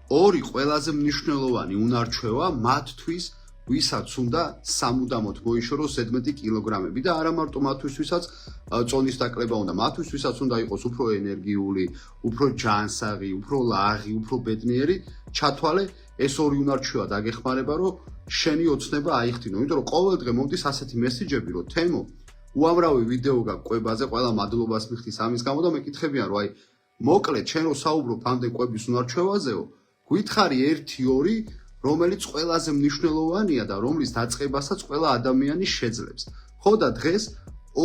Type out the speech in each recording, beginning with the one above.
ორი ყველაზე მნიშვნელოვანი უნარჩვევა მათთვის, ვისაც უნდა სამუდამოდ მოიშოროს ზედმეტი კილოგრამები და არა მარტო მათთვის, ვისაც წონის დაკლება უნდა, მათთვის, ვისაც უნდა იყოს უფრო ენერგიული, უფრო ჯანსაღი, უფრო ლაღი, უფრო ბედნიერი, ჩათვალე ეს ორი უნარჩვევა დაგეხმარება, რომ შენი ოცნება აიხდინო. იმიტომ რომ ყოველ დღე მომდის ასეთი მესიჯები, რომ თემო, უამრავი ვიდეო გაქვს კვებაზე, ყველა მადლობას მიხდის ამის გამო და მეკითხებიან, რომ აი მოკლედ ჩვენ რო საუბრობ ამდენ კვების უნარჩვევაზეო, გვითხარი 1-2, რომელიც ყველაზე მნიშვნელოვანია და რომლის დაწყებასაც ყველა ადამიანი შეძლებს. ხო და დღეს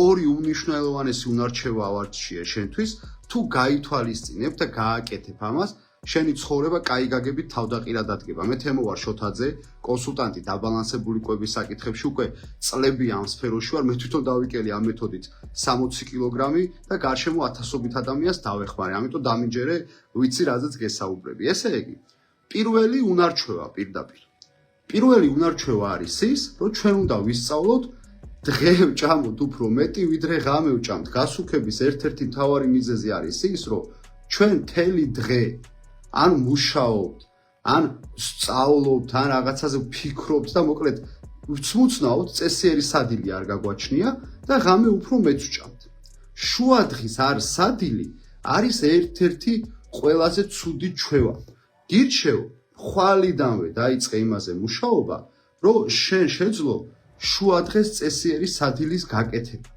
ორი უნიშნელოვანესი უნარჩვევა ავარჩიე შენთვის, თუ გაითვალისწინებ და გააკეთებ ამას, შენი ცხოვრება კაი გაგებით თავდაყირად დადგება. მე თემო ვარ შოთაძე, კონსულტანტი დაბალანსებული კვების საკითხებში, უკვე წლები ამ სფეროში ვარ, მე თვითონ დავიკელი ამ მეთოდით 60 კილოგრამი და გარშემო ათასობით ადამიანს დავეხმარე. ამიტომ დამიჯერე, ვიცი რაზეც გესაუბრები. ესე იგი, პირველი უნარჩვევა პირდაპირ. პირველი უნარჩვევა არის ის, რომ ჩვენ უნდა ვისწავლოთ დღე ვჭამოთ უფრო მეტი, ვიდრე ღამე ვჭამთ. გასუქების ერთ-ერთი მთავარი მიზეზი არის ის, რომ ჩვენ მთელი დღე ან მუშაობთ, ან სწავლობთ, ან რაღაცაზე ვფიქრობთ და მოკლედ ვცმუცნაოთ, წესიერი სადილი არ გაგვაჩნია და ღამე უფრო მეტ ვჭამთ. შუადღის არ სადილი არის ერთ-ერთი ყველაზე ცუდი ჩვევა. გირჩევ, ხვალიდანვე დაიწყე იმაზე მუშაობა, რომ შენ შეძლო შუადღეს წესიერი სადილის გაკეთება.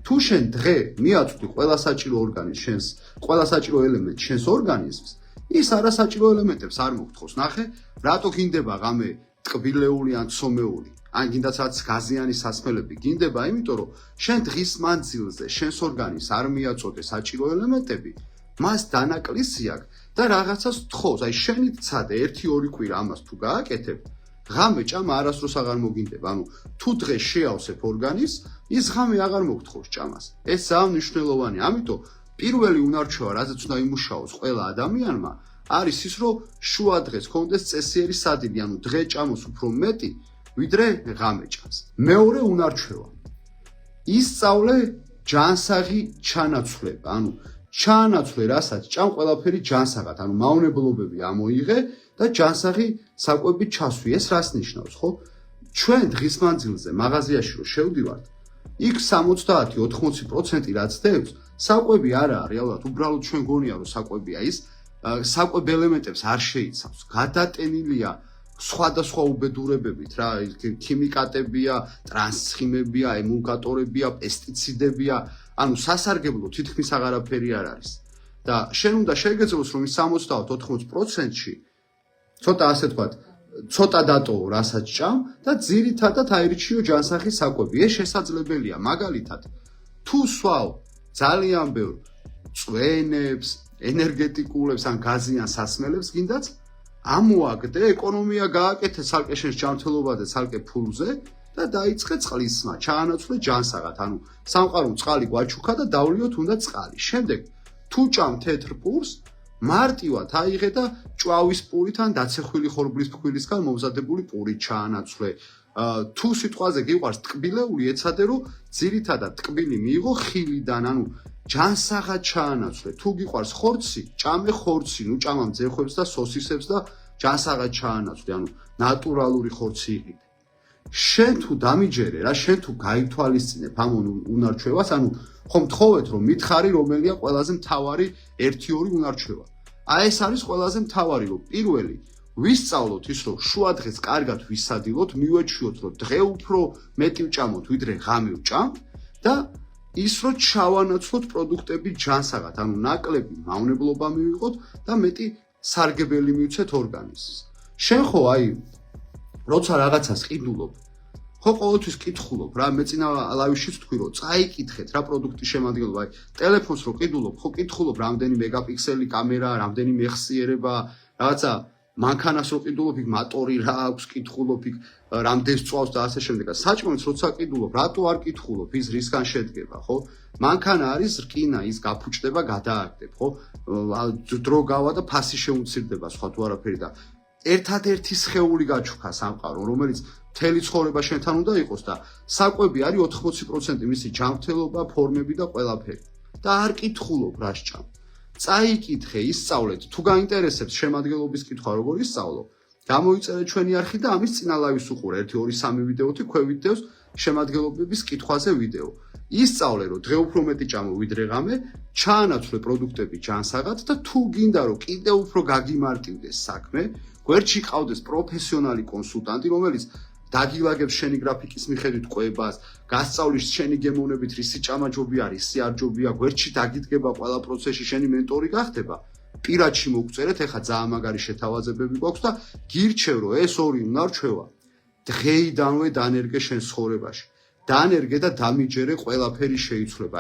თუ შენ დღე მიაწვდი ყველა საჭირო ორგანიზმს შენს, ყველა საჭირო ელემენტს შენს ორგანიზმს, ის არასაჭირო ელემენტებს არ მოგთხოვს. ნახე, რატო გინდება ღამე ტკბილეული ან ცომეული, ან გინდაც რაც გაზიანი სასმელები გინდება, იმიტომ რომ შენ დღის მანძილზე შენს ორგანიზმს არ მიაწოდე საჭირო ელემენტები, მას დანაკლისი აქვს და რაღაცას თხოვს. აი შენით ცადე 1-2 კვირა ამას თუ გააკეთებ, ღამე ჭამა არასდროს აღარ მოგინდება. ანუ თუ დღე შეავსებ ორგანიზმს, ის ღამე აღარ მოგთხოვს ჭამას. ეს ძალიან მნიშვნელოვანია. ამიტომ პირველი უნარჩვევა, რაზეც უნდა იმუშაოს ყველა ადამიანმა, არის ის, რომ შუადღეს ქონდეს წესიერი სადილი, ანუ დღე ჭამოს უფრო მეტი, ვიდრე ღამე ჭამს. მეორე უნარჩვევა. ისწავლე ჯანსაღი ჩანაცვლება, ანუ ჩაანაცვლე, რასაც ჭამ ყველაფერი ჯანსაღად, ანუ მავნებლობები ამოიღე და ჯანსაღი საკვები ჩასვი. ეს რას ნიშნავს, ხო? ჩვენ დღის მანძილზე მაღაზიაში რო შევდივართ, იქ 70-80% რაც დევს, საკვები არაა რეალურად, უბრალოდ ჩვენ გონია რომ საკვებია ის, საკვებ ელემენტებს არ შეიცავს. გადატენილია სხვადასხვა უბედურებებით რა, ქიმიკატებია, ტრანსხიმებია, ემულგატორებია, პესტიციდებია, ანუ სასარგებლო თითქმის აღარაფერი არ არის. და შენ უნდა შეგეძლოს რომ ის 70-80%-ში ცოტა ასე ვთქვათ, ცოტა დატოვო რასაც ჭამ და ძირითადად აირჩიო ჯანსაღი საკვები. ეს შესაძლებელია, მაგალითად, თუ სვავ ძალიან ბევრ წვენებს, ენერგეტიკულებს ან გაზიან სასმელებს, გინდაც ამოაგდე, ეკონომია გააკეთე ცალკე შენს ჯანმრთელობაზე, ცალკე ფულზე და დაიწყე წყლისმა, ჩაანაცვლე ჯანსაღად, ანუ სამყარო წყალი გვაჩუქა და დავლიოთ უნდა წყალი. შემდეგ თუ ჭამ თეთრ პურს, მარტივად აიღე და ჭვავის პურით ან დაცეხვილი ხორბლის ფქვილისგან მომზადებული პურით ჩაანაცვლე. თუ სიტყვაზე გიყვარს ტკბილეული, ეცადე რომ ძირითადად ტკბილი მიიღო ხილიდან, ანუ ჯანსაღად ჩაანაცვლე. თუ გიყვარს ხორცი, ჭამე ხორცი, ნუ ჭამამ ძეხვებს და სოსისებს და ჯანსაღად ჩაანაცვლე, ანუ ნატურალური ხორცი იყიდე. შენ თუ დამიჯერე რა, შენ თუ გაითვალისწინებ ამ უნარჩვევას, ანუ ხომ თხოვეთ რომ მითხარი რომელია ყველაზე მთავარი 1-2 უნარჩვევა. აი ეს არის ყველაზე მთავარი, რომ პირველი ვისწავლოთ ის, რომ შუადღეს კარგად ვისადილოთ, მივეჩვიოთ, რომ დღე უფრო მეტი ვჭამოთ, ვიდრე ღამე ვჭამთ და ის რომ ჩავანაცვლოთ პროდუქტები ჯანსაღად, ანუ ნაკლები მავნებლობა მივიღოთ და მეტი სარგებელი მივცეთ ორგანიზმს. შენ ხო აი როცა რაღაცას ყიდულობ, ხო ყოველთვის კითხულობ რა, მე წინა ლაივშიც თქვი რომ წაიკითხეთ რა პროდუქტის შემადგენლობა, აი ტელეფონს რო ყიდულობ, ხო კითხულობ რამდენი მეგაპიქსელი კამერა, რამდენი მეხსიერება, რაღაცა მანქანას რო ყიდულობ, იქ მატორი რა აქვს, კითხულობ იქ რამდენს წვავს და ასე შემდეგ. საჭმელს როცა ყიდულობ, რატო არ კითხულობ, ის რისგან შედგება, ხო? მანქანა არის რკინა, ის გაფუჭდება, გადააგდებ, ხო? დრო გავა და ფასი შეუცირდება, სხვა თუ არაფერი და ერთადერთი სხეული გაჩუქა სამყარო, რომელიც მთელი ცხოვრება შენთან უნდა იყოს და საკვები არის 80% მისი ჯანმრთელობა, ფორმები და ყველაფერი. და არ კითხულობ რა სჭამ. წაიკითხე, ისწავლეთ, თუ გაინტერესებს შემადგენლობის კითხვა როგორ ისწავლო, გამოიწერე ჩვენი არხი და ამის წინა ლაივს უყურე 1 2 3 ვიდეოთი ქვევით დევს შემადგენლობის კითხვაზე ვიდეო. ისწავლე რომ დღე უფრო მეტი ჭამო ვიდრე ღამე, ჩაანაცვლე პროდუქტები ჯანსაღად და თუ გინდა რომ კიდევ უფრო გაგიმარტივდეს საქმე, გვერდში ყავდეს პროფესიონალი კონსულტანტი, რომელიც დაგილაგებს შენი გრაფიკის მიხედვით კვებას, გასწავლის შენი გემოვნებით რისი ჭამაჯობი არის, რისი არ ჯობია, გვერდში დაგიდგება ყველა პროცესში, შენი მენტორი გახდება. პირადში მოგწერეთ, ეხა ძალიან მაგარი შეთავაზებები გვაქვს და გირჩევ რომ ეს ორი უნარჩვევა დღეიდანვე დანერგე შენ ცხოვრებაში. დანერგე და დამიჯერე ყველაფერი შეიცვლება.